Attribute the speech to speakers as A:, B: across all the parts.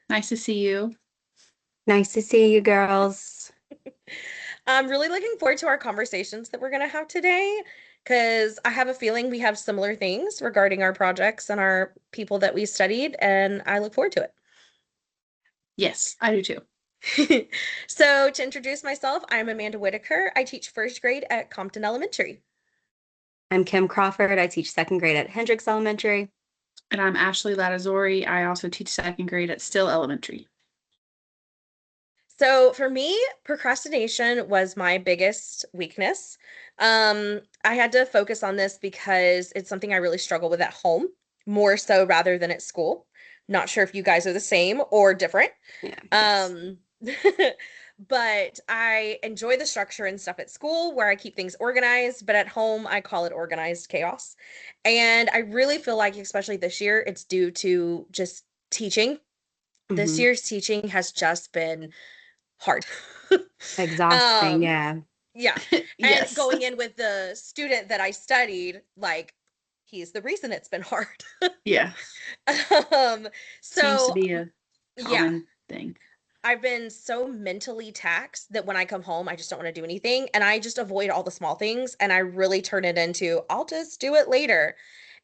A: Nice to see you.
B: Nice to see you girls.
C: I'm really looking forward to our conversations that we're going to have today because I have a feeling we have similar things regarding our projects and our people that we studied, and I look forward to
A: Yes, I do too.
C: it. So, to introduce myself, I'm Amanda Whitaker. I teach first grade at Compton Elementary.
B: I'm Kim Crawford. I teach second grade at Hendricks Elementary.
A: And I'm Ashley Latazori. I also teach second grade at Still Elementary.
C: So for me, procrastination was my biggest weakness. I had to focus on this because it's something I really struggle with at home, more so rather than at school. Not sure if you guys are the same or different.
B: Yeah, yes.
C: Um, but I enjoy the structure and stuff at school where I keep things organized, but at home I call it organized chaos. And I really feel like, especially this year, it's due to just teaching. This
B: hmm
C: year's teaching has just been hard.
B: Exhausting,
C: um,
B: yeah.
C: yeah. And
A: Yes.
C: going in with the student that I studied, like he's the reason it's been hard.
A: Yeah.
C: um,
A: Seems to
C: so
A: be a
C: yeah,
A: common thing.
C: I've been so mentally taxed that when I come home, I just don't want to do anything and I just avoid all the small things and I really turn it into I'll just do it later.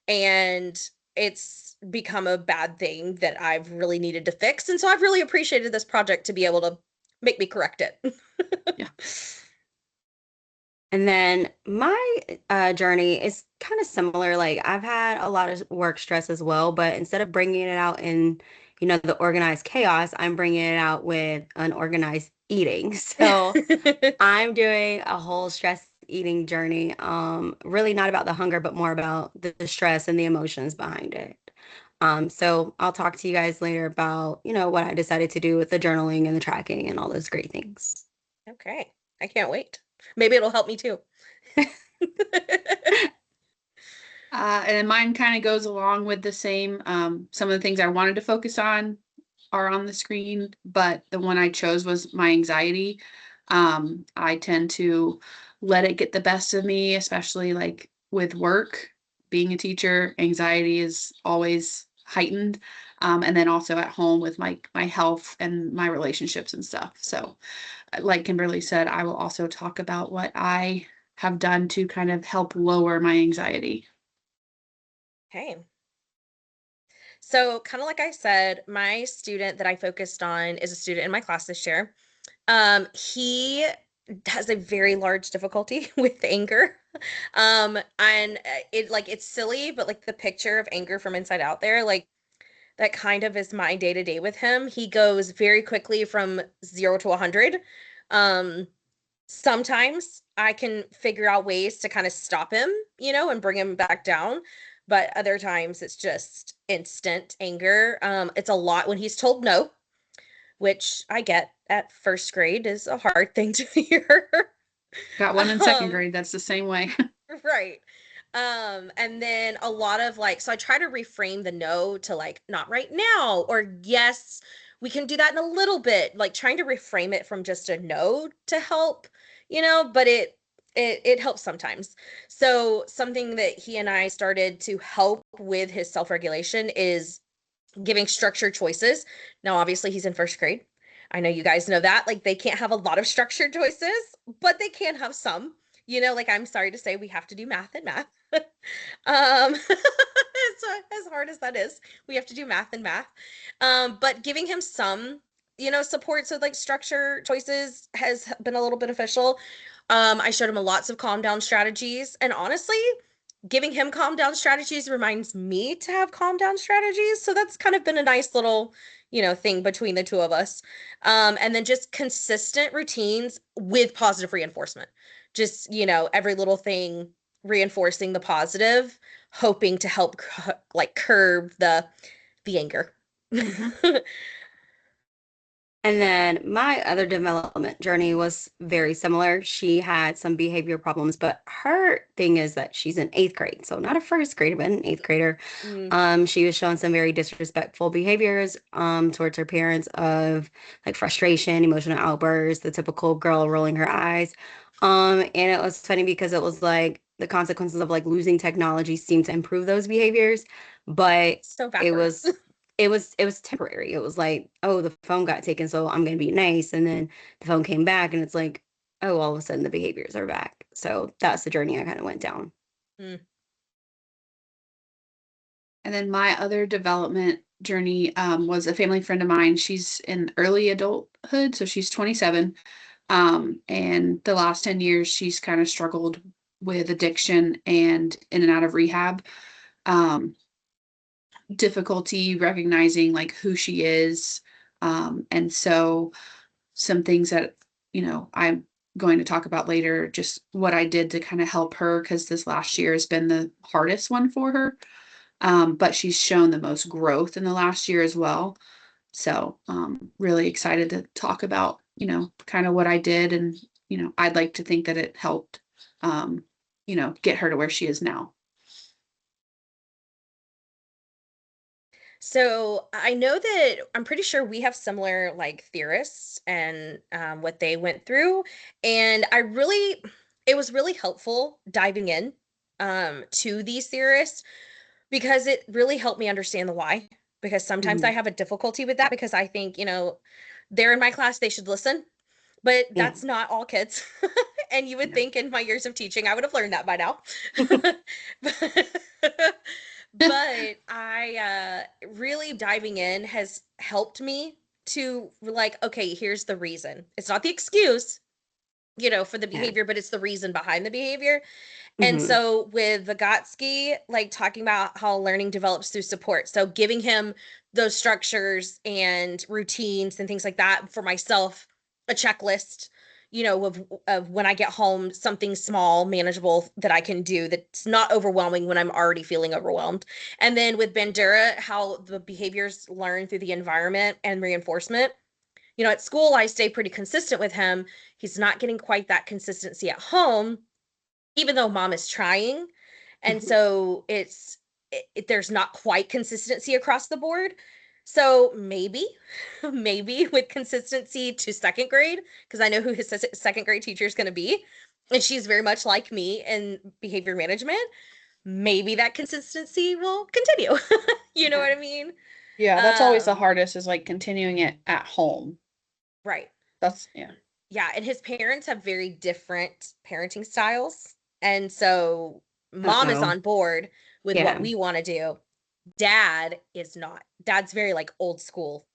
C: And it's become a bad thing that I've really needed to fix. And so I've really appreciated this project to be able to make me correct it.
A: Yeah.
B: And then my journey is kind of similar. Like I've had a lot of work stress as well, but instead of bringing it out in, the organized chaos, I'm bringing it out with unorganized eating. So I'm doing a whole stress eating journey. Really not about the hunger, but more about the stress and the emotions behind it. So I'll talk to you guys later about, what I decided to do with the journaling and the tracking and all those great things.
C: Okay. I can't wait. Maybe it'll help me too.
A: And then mine kind of goes along with the same. Some of the things I wanted to focus on are on the screen, but the one I chose was my anxiety. I tend to let it get the best of me, especially like with work. Being a teacher, anxiety is always heightened. And then also at home with my health and my relationships and stuff. So, like Kimberly said, I will also talk about what I have done to kind of help lower my anxiety.
C: Okay. So, kind of like I said, my student that I focused on is a student in my class this year. He has a very large difficulty with anger. And it's silly, but like the picture of anger from inside out there, like that kind of is my day to day with him. He goes very quickly from 0 to 100. Um, Sometimes I can figure out ways to kind of stop him, and bring him back down. But other times it's just instant anger. It's a lot when he's told no, which I get at first grade is a hard thing to hear.
A: Got one in second
C: um,
A: grade that's the same way.
C: right. And then a lot of like, so I try to reframe the no to like, not right now, or yes, we can do that in a little bit, like trying to reframe it from just a no to help, but it helps sometimes. So something that he and I started to help with his self-regulation is giving structured choices. Now, obviously, he's in first grade. I know you guys know that. Like, they can't have a lot of structured choices, but they can have some. Like, I'm sorry to say we have to do math and math. As hard as that is, we have to do math and math. But giving him some, support, so like structure choices has been a little beneficial. I showed him lots of calm down strategies. And honestly, giving him calm down strategies reminds me to have calm down strategies. So that's kind of been a nice little, thing between the two of us. And then just consistent routines with positive reinforcement. Just, every little thing reinforcing the positive, hoping to help like curb the anger.
A: Mhm.
B: And then my other development journey was very similar. She had some behavior problems, but her thing is that she's in eighth grade. So not a first grader, but an eighth grader.
C: Mm,
B: She was showing some very disrespectful behaviors towards her parents of like frustration, emotional outbursts, the typical girl rolling her eyes. And it was funny because it was like the consequences of like losing technology seemed to improve those behaviors, but
C: so
B: it
C: backwards.
B: was it was temporary. It was like, oh, the phone got taken, so I'm gonna be nice. And then the phone came back and it's like, oh, all of a sudden the behaviors are back. So that's the journey I kind of went down.
C: Mm.
A: And then my other development journey was a family friend of mine. She's in early adulthood, so she's 27. And the last 10 years, she's kind of struggled with addiction and in and out of rehab. Um, Difficulty recognizing like who she is. And so some things that, I'm going to talk about later, just what I did to kind of help her because this last year has been the hardest one for her. But she's shown the most growth in the last year as well. So really excited to talk about, kind of what I did. And, I'd like to think that it helped, get her to where she is now.
C: So I know that I'm pretty sure we have similar like theorists and what they went through. And it was really helpful diving in to these theorists because it really helped me understand the why. Because sometimes I
B: Mhm.
C: have a difficulty with that because I think, they're in my class, they should listen. But
B: Yeah.
C: that's not all kids. And you would
B: No.
C: think in my years of teaching, I would have learned that by now. But I really diving in has helped me to like, okay, here's the reason. It's not the excuse, for the
B: Yeah.
C: behavior, but it's the reason behind the behavior. And
B: Hmm.
C: so with Vygotsky, like talking about how learning develops through support. So giving him those structures and routines and things like that for myself, a checklist, of when I get home, something small, manageable that I can do that's not overwhelming when I'm already feeling overwhelmed. And then with Bandura, how the behaviors learn through the environment and reinforcement. At school, I stay pretty consistent with him. He's not getting quite that consistency at home even though mom is trying. And so there's not quite consistency across the board. So maybe, maybe with consistency to second grade, because I know who his second grade teacher is going to be. And she's very much like me in behavior management. Maybe that consistency will continue. You know
B: Yeah.
C: what I mean?
A: Yeah, that's always the
C: Um,
A: hardest is like continuing it at home.
C: right.
A: That's yeah.
C: Yeah, and his parents have very different parenting styles. And so mom is
B: Uh-oh.
C: on board with what
B: Yeah.
C: we want to do. Dad is not. Dad's very like old school,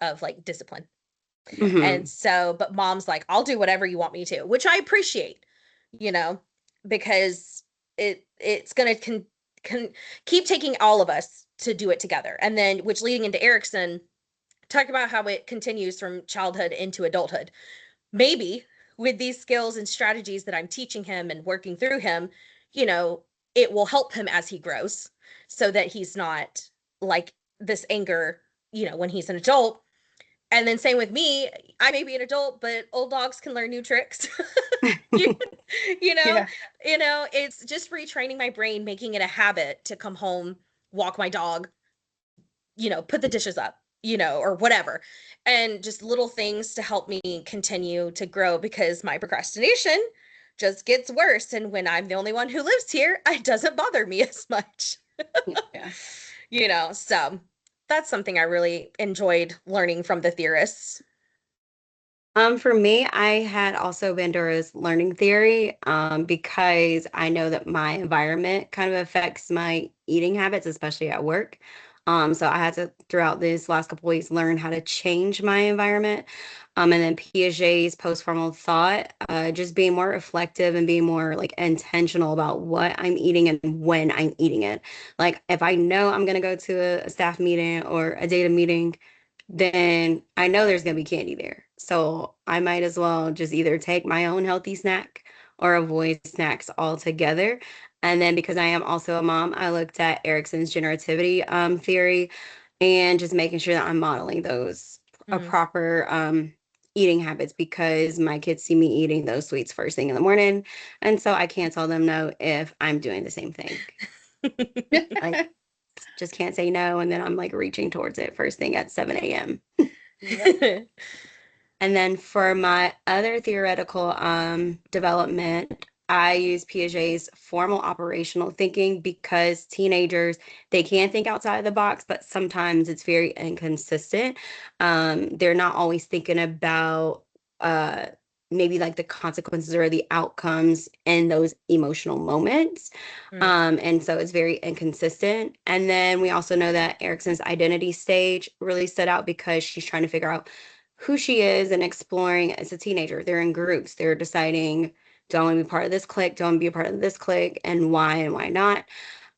C: of like discipline. And
B: Hmm.
C: so, but mom's like, I'll do whatever you want me to, which I appreciate, you know, because it's gonna keep taking all of us to do it together. And then which leading into Erickson, talk about how it continues from childhood into adulthood. Maybe with these skills and strategies that I'm teaching him and working through him, you know, it will help him as he grows so that he's not like this anger, when he's an adult. And then same with me, I may be an adult, but old dogs can learn new tricks. you, you know,
A: Yeah.
C: it's just retraining my brain, making it a habit to come home, walk my dog, put the dishes up, or whatever. And just little things to help me continue to grow because my procrastination just gets worse. And when I'm the only one who lives here, it doesn't bother me as much,
A: Yeah.
C: so that's something I really enjoyed learning from the theorists.
B: For me, I had also Bandura's learning theory, because I know that my environment kind of affects my eating habits, especially at work. So I had to, throughout these last couple weeks, learn how to change my environment. And then Piaget's post-formal thought, just being more reflective and being more like intentional about what I'm eating and when I'm eating it. Like if I know I'm gonna go to a staff meeting or a data meeting, then I know there's going to be candy there. So I might as well just either take my own healthy snack or avoid snacks altogether. And then because I am also a mom, I looked at Erickson's generativity theory and just making sure that I'm modeling those a
C: Mm.
B: proper eating habits because my kids see me eating those sweets first thing in the morning. And so I can't tell them no if I'm doing the same thing. I just can't say no. And then I'm like reaching towards it first thing at 7 a.m.
C: Yep.
B: And then for my other theoretical development, I use Piaget's formal operational thinking because teenagers, they can think outside the box, but sometimes it's very inconsistent. They're not always thinking about uh, maybe like the consequences or the outcomes in those emotional moments.
C: Mm,
B: And so it's very inconsistent. And then we also know that Erickson's identity stage really stood out because she's trying to figure out who she is and exploring as a teenager. They're in groups, they're deciding, do I want to be part of this clique? Do I want to be a part of this clique? And why not?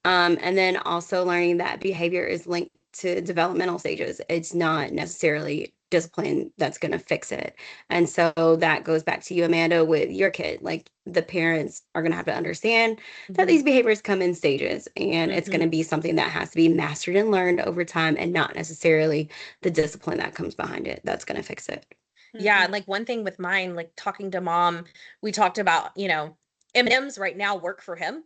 B: And then also learning that behavior is linked to developmental stages. It's not necessarily discipline that's going to fix it. And so that goes back to you, Amanda, with your kid. Like the parents are going to have to understand that
C: mhm,
B: these behaviors come in stages and it's going
C: mhm.
B: to be something that has to be mastered and learned over time and not necessarily the discipline that comes behind it that's going to fix it.
C: Yeah,
A: Mhm.
C: and like one thing with mine, like talking to mom, we talked about, M&Ms right now work for him.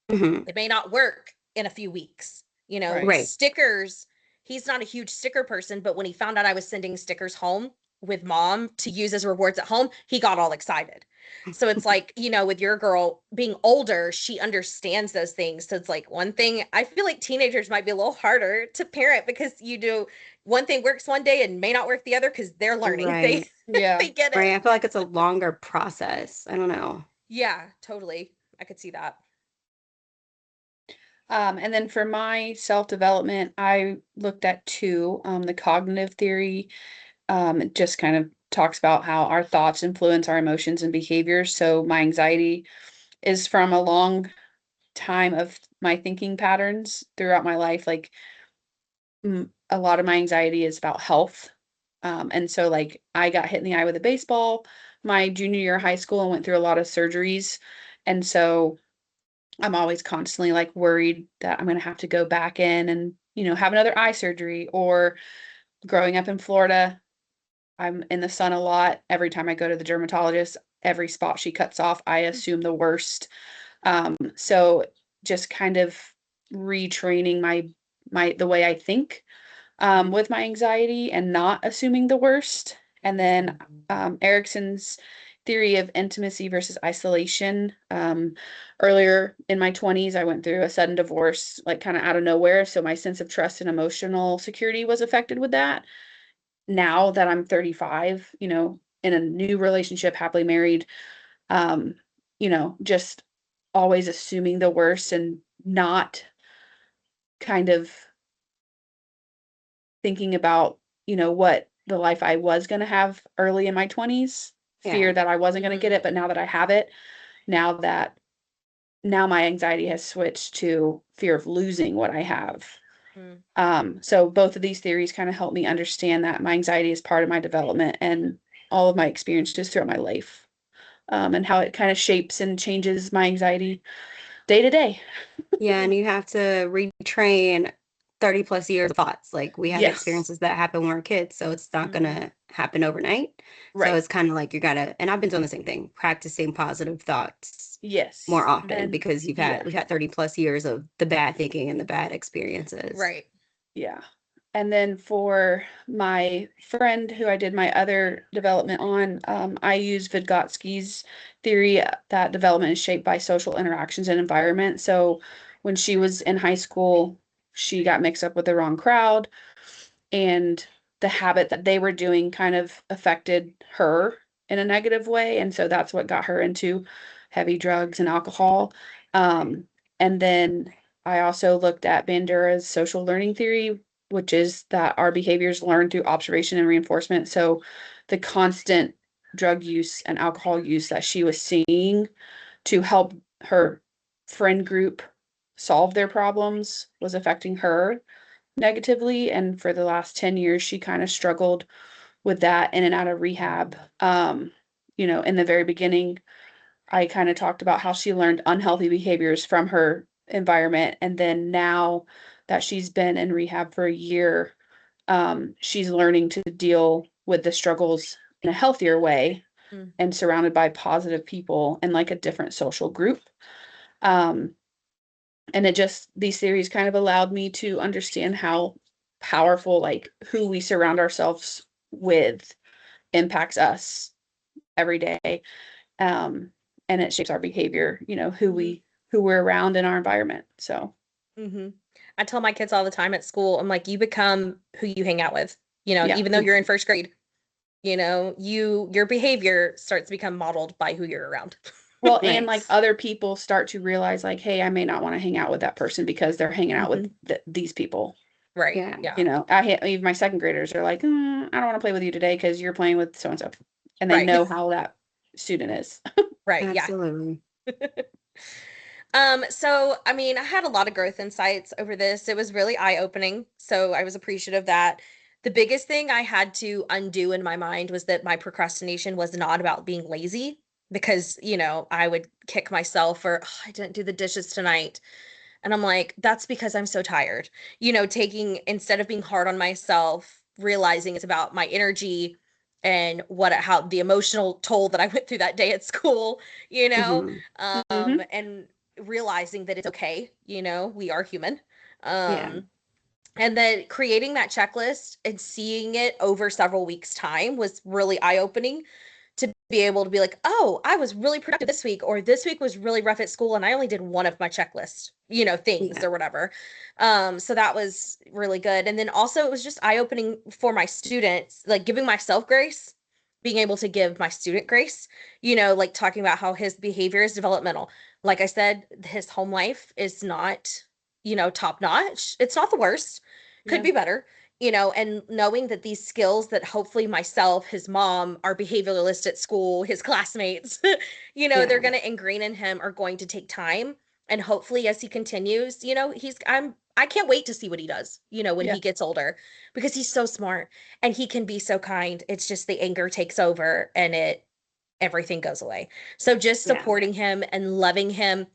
B: Hmm.
C: It may not work in a few weeks.
A: Right.
B: Right.
C: Stickers, he's not a huge sticker person, but when he found out I was sending stickers home with mom to use as rewards at home, he got all excited. So it's like, with your girl being older, she understands those things. So it's like one thing, I feel like teenagers might be a little harder to parent because you do one thing works one day and may not work the other because they're learning. They
B: Right.
A: Yeah.
C: they get
B: Right.
C: it.
B: I feel like it's a longer process. I don't know.
C: Yeah, totally. I could see that.
A: And then for my self-development, I looked at two. The cognitive theory, it just kind of talks about how our thoughts influence our emotions and behaviors. So my anxiety is from a long time of my thinking patterns throughout my life. Like a lot of my anxiety is about health. And so like I got hit in the eye with a baseball my junior year of high school and went through a lot of surgeries. And so I'm always constantly like worried that I'm going to have to go back in and, have another eye surgery. Or growing up in Florida, I'm in the sun a lot. Every time I go to the dermatologist, every spot she cuts off, I assume the worst. So just kind of retraining the way I think with my anxiety and not assuming the worst. And then Erickson's theory of intimacy versus isolation. Earlier in my 20s, I went through a sudden divorce, like kind of out of nowhere. So my sense of trust and emotional security was affected with that. Now that I'm 35, in a new relationship, happily married, um, just always assuming the worst and not kind of thinking about, what the life I was going to have early in my 20s,
B: Yeah.
A: fear that I wasn't going to get
C: Mhm,
A: it, but now that I have it, now that now my anxiety has switched to fear of losing what I have.
C: mm.
A: So both of these theories kind of help me understand that my anxiety is part of my development and all of my experiences throughout my life, and how it kind of shapes and changes my anxiety day to day.
B: Yeah, and you have to retrain 30 plus years of thoughts. Like we have
A: Yes.
B: experiences that happen when we're kids, so it's not
C: Mhm.
B: gonna happen overnight. So
A: Right.
B: it's kind of like you gotta, and I've been doing the same thing, practicing positive thoughts more
A: Yes.
B: often
A: And
B: because
A: yeah.
B: we've had 30 plus years of the bad thinking and the bad experiences.
C: Right.
A: Yeah. And then for my friend who I did my other development on, I use Vygotsky's theory that development is shaped by social interactions and environment. So when she was in high school, she got mixed up with the wrong crowd, and the habit that they were doing kind of affected her in a negative way. And so that's what got her into heavy drugs and alcohol. Um, and then I also looked at Bandura's social learning theory, which is that our behaviors learn through observation and reinforcement. So the constant drug use and alcohol use that she was seeing to help her friend group solve their problems was affecting her negatively. And for the last 10 years, she kind of struggled with that in and out of rehab. In the very beginning, I kind of talked about how she learned unhealthy behaviors from her environment. And then now that she's been in rehab for a year, she's learning to deal with the struggles in a healthier way
C: Mm.
A: and surrounded by positive people and like a different social group. Um, and these theories kind of allowed me to understand how powerful, like who we surround ourselves with impacts us every day. Um, and it shapes our behavior, who we're around in our environment. So
C: Mm-hmm. I tell my kids all the time at school, I'm like, you become who you hang out with,
A: yeah.
C: even though you're in first grade, your behavior starts to become modeled by who you're around.
A: Well, and like
B: Nice.
A: other people start to realize like, hey, I may not want to hang out with that person because they're hanging out with
C: Hmm.
A: these people.
C: Right.
B: Yeah,
C: Yeah.
A: Even my second graders are like, I don't want to play with you today because you're playing with so and so, and they
C: Right.
A: know how that student is.
C: Right. Yeah.
B: absolutely.
C: So I mean, I had a lot of growth insights over this. It was really eye-opening. So I was appreciative of that. The biggest thing I had to undo in my mind was that my procrastination was not about being lazy because, I would kick myself for, "Oh, I didn't do the dishes tonight." And I'm like, that's because I'm so tired. Taking instead of being hard on myself, realizing it's about my energy and how the emotional toll that I went through that day at school,
B: Hmm.
C: and realizing that it's okay, we are human.
B: Yeah,
C: Um, and then creating that checklist and seeing it over several weeks' time was really eye-opening to be able to be like, oh, I was really productive this week, or this week was really rough at school and I only did one of my checklist, things
B: yeah,
C: or whatever. So that was really good. And then also it was just eye-opening for my students, like giving myself grace, being able to give my student grace, like talking about how his behavior is developmental. Like I said, his home life is not, top notch. It's not the worst. Could
A: Yeah.
C: be better, and knowing that these skills that hopefully myself, his mom, our behavioralist at school, his classmates, they're
B: yeah,
C: going to ingrain in him are going to take time. And hopefully as he continues, I can't wait to see what he does, when
A: Yeah.
C: he gets older because he's so smart and he can be so kind. It's just the anger takes over and everything goes away. So just
B: yeah,
C: supporting him and loving him,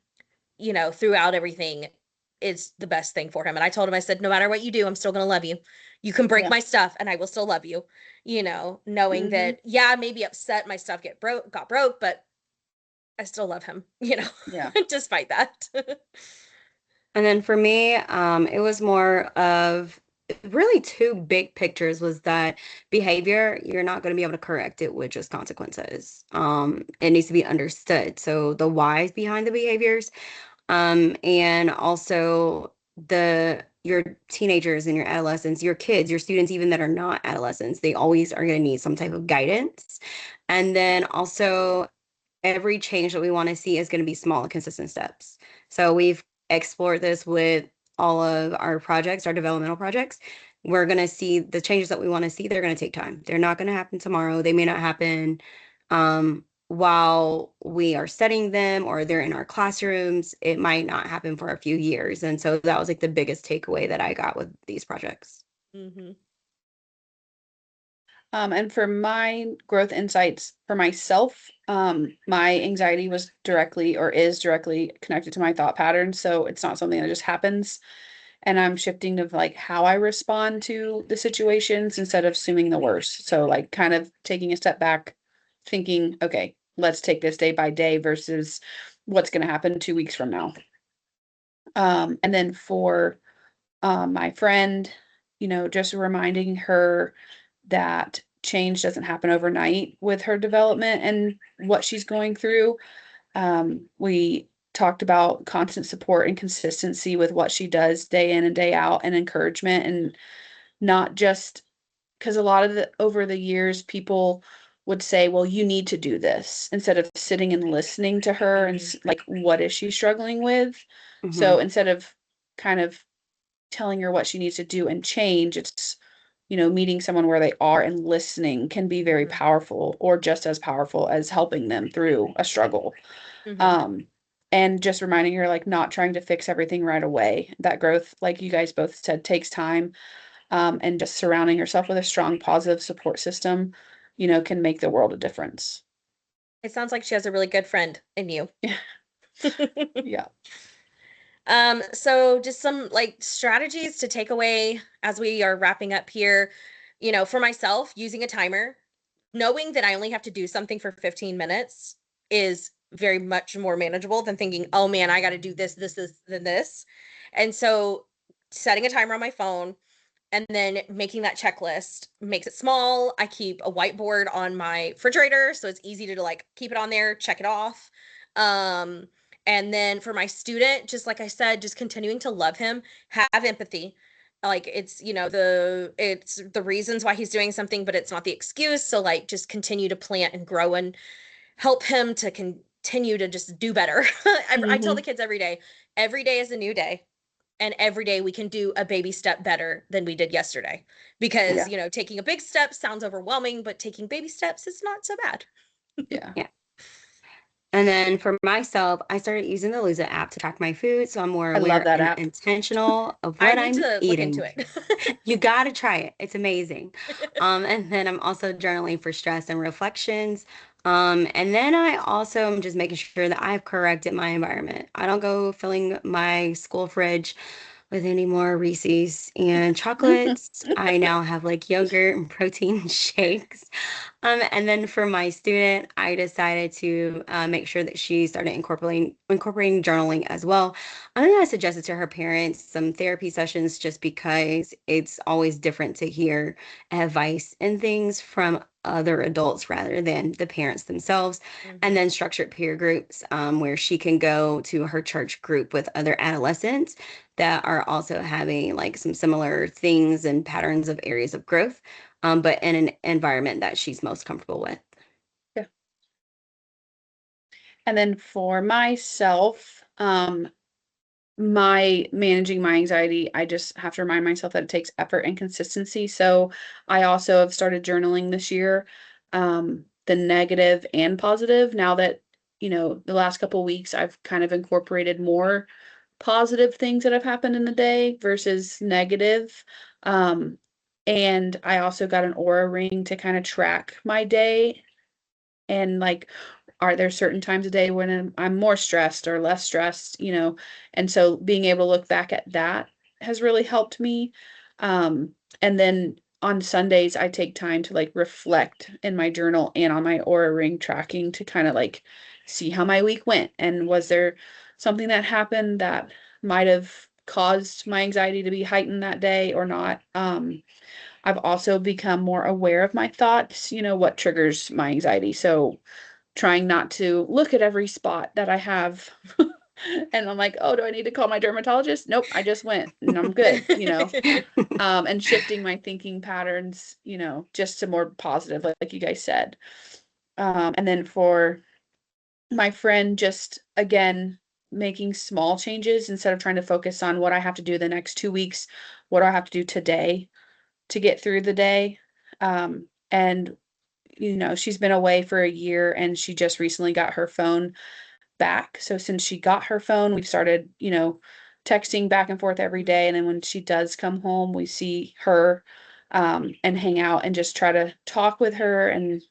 C: throughout everything is the best thing for him. And I told him, I said, no matter what you do, I'm still going to love you. You can break
A: Yeah.
C: my stuff and I will still love you, knowing
A: Hmm.
C: that, yeah, I may be upset my stuff got broke, but I still love him,
A: Yeah.
C: despite that.
B: and then for me, it was more of really two big pictures was that behavior, you're not going to be able to correct it with just consequences. It needs to be understood. So the whys behind the behaviors, and also your teenagers and your adolescents, your kids, your students, even that are not adolescents, they always are going to need some type of guidance. And then also every change that we want to see is going to be small and consistent steps. So we've explored this with all of our projects, our developmental projects. We're going to see the changes that we want to see. They're going to take time. They're not going to happen tomorrow. They may not happen while we are studying them or they're in our classrooms. It might not happen for a few years. And so that was like the biggest takeaway that I got with these projects.
C: Hmm.
A: And for my growth insights for myself, my anxiety was directly or is directly connected to my thought patterns. So it's not something that just happens. And I'm shifting to like how I respond to the situations instead of assuming the worst. So like kind of taking a step back, thinking, okay, let's take this day by day versus what's going to happen 2 weeks from now. And then for my friend, just reminding her that change doesn't happen overnight with her development and what she's going through. We talked about constant support and consistency with what she does day in and day out and encouragement, and not just because a lot of the over the years people would say, well, you need to do this instead of sitting and listening to her and like, what is she struggling with?
B: Hmm.
A: So instead of kind of telling her what she needs to do and change, it's, meeting someone where they are and listening can be very
C: Hmm.
A: powerful or just as powerful as helping them through a struggle.
C: Hmm.
A: Um, and just reminding her, like, not trying to fix everything right away. That growth, like you guys both said, takes time. And just surrounding herself with a strong, positive support system, can make the world a difference.
C: It sounds like she has a really good friend in you.
A: Yeah.
C: So just some like strategies to take away as we are wrapping up here. For myself, using a timer, knowing that I only have to do something for 15 minutes is very much more manageable than thinking, oh man, I got to do this, then this. And so setting a timer on my phone and then making that checklist makes it small. I keep a whiteboard on my refrigerator so it's easy to like keep it on there, check it off. Um, and then for my student, just like I said, just continuing to love him, have empathy. Like it's, it's the reasons why he's doing something, but it's not the excuse. So like just continue to plant and grow and help him to continue to just do better. I tell the
A: Mhm.
C: kids every day is a new day. And every day we can do a baby step better than we did yesterday. Because,
A: Yeah.
C: taking a big step sounds overwhelming, but taking baby steps is not so bad.
A: Yeah.
B: Yeah. And then for myself, I started using the Lose It app to track my food, so I'm more
A: I love
B: aware
A: that
B: and
A: app.
B: intentional of
C: I
B: what
C: need
B: I'm
C: to look into
B: eating.
C: it.
B: You got to try it. It's amazing. And then I'm also journaling for stress and reflections. And then I also am just making sure that I've corrected my environment. I don't go filling my school fridge with any more Reese's and chocolates. I now have like yogurt and protein shakes. And then for my student, I decided to make sure that she started incorporating journaling as well. I'm gonna suggest it to her parents, some therapy sessions, just because it's always different to hear advice and things from other adults rather than the parents themselves. And
C: Hmm.
B: then structured peer groups, where she can go to her church group with other adolescents that are also having like some similar things and patterns of areas of growth, but in an environment that she's most comfortable with.
A: Yeah. And then for myself, my managing my anxiety, I just have to remind myself that it takes effort and consistency. So I also have started journaling this year, the negative and positive. Now that, the last couple of weeks, I've kind of incorporated more positive things that have happened in the day versus negative. Um, and I also got an aura ring to kind of track my day and like are there certain times a day when I'm more stressed or less stressed, and so being able to look back at that has really helped me. And then on Sundays I take time to like reflect in my journal and on my aura ring tracking to kind of like see how my week went and was there something that happened that might have caused my anxiety to be heightened that day or not. I've also become more aware of my thoughts, what triggers my anxiety. So trying not to look at every spot that I have. And I'm like, oh, do I need to call my dermatologist? Nope, I just went and I'm good, and shifting my thinking patterns, just to more positive, like you guys said. And then for my friend, just again, making small changes instead of trying to focus on what I have to do the next 2 weeks, what do I have to do today to get through the day. And she's been away for a year and she just recently got her phone back. So since she got her phone, we've started, texting back and forth every day. And then when she does come home, we see her and hang out and just try to talk with her. And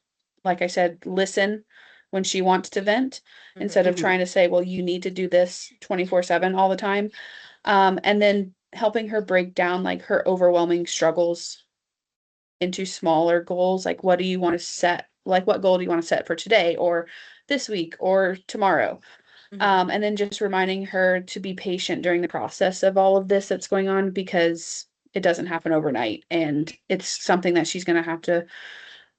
A: like I said, listen when she wants to vent instead
C: Hmm.
A: of
B: Mhm.
A: trying to say, well, you need to do this 24/7 all the time. And then helping her break down like her overwhelming struggles into smaller goals. Like, what do you want to set? Like, what goal do you want to set for today or this week or tomorrow?
C: Hmm.
A: And then just reminding her to be patient during the process of all of this that's going on because it doesn't happen overnight. And it's something that she's going to have to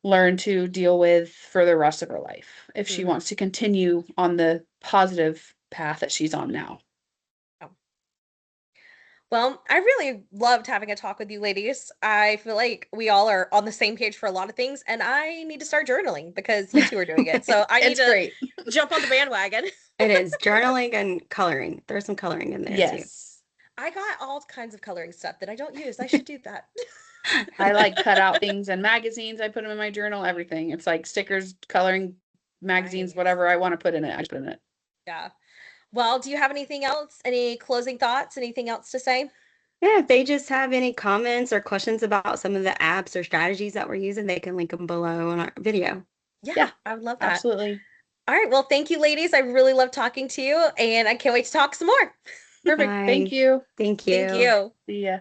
A: learn to deal with for the rest of her life if she
C: Hmm.
A: wants to continue on the positive path that she's on now.
C: Well, I really loved having a talk with you ladies. I feel like we all are on the same page for a lot of things, and I need to start journaling because you two are doing it. So I need
A: It's
C: to
A: great.
C: jump on the bandwagon.
B: It is journaling and coloring. There's some coloring in there too.
A: Yes.
C: I got all kinds of coloring stuff that I don't use. I should do that.
A: I like cut out things in magazines. I put them in my journal, everything. It's like stickers, coloring magazines,
C: Nice.
A: whatever I want to put in it, I just put in it.
C: Yeah. Well, do you have anything else? Any closing thoughts? Anything else to say?
B: Yeah, if they just have any comments or questions about some of the apps or strategies that we're using, they can link them below in our video.
C: Yeah,
A: Yeah,
C: I would love that.
A: absolutely.
C: All right. Well, thank you, ladies. I really love talking to you, and I can't wait to talk some more.
A: Perfect. Thank
B: Bye.
A: you.
B: Thank
C: Thank
B: you.
C: you.
A: See ya.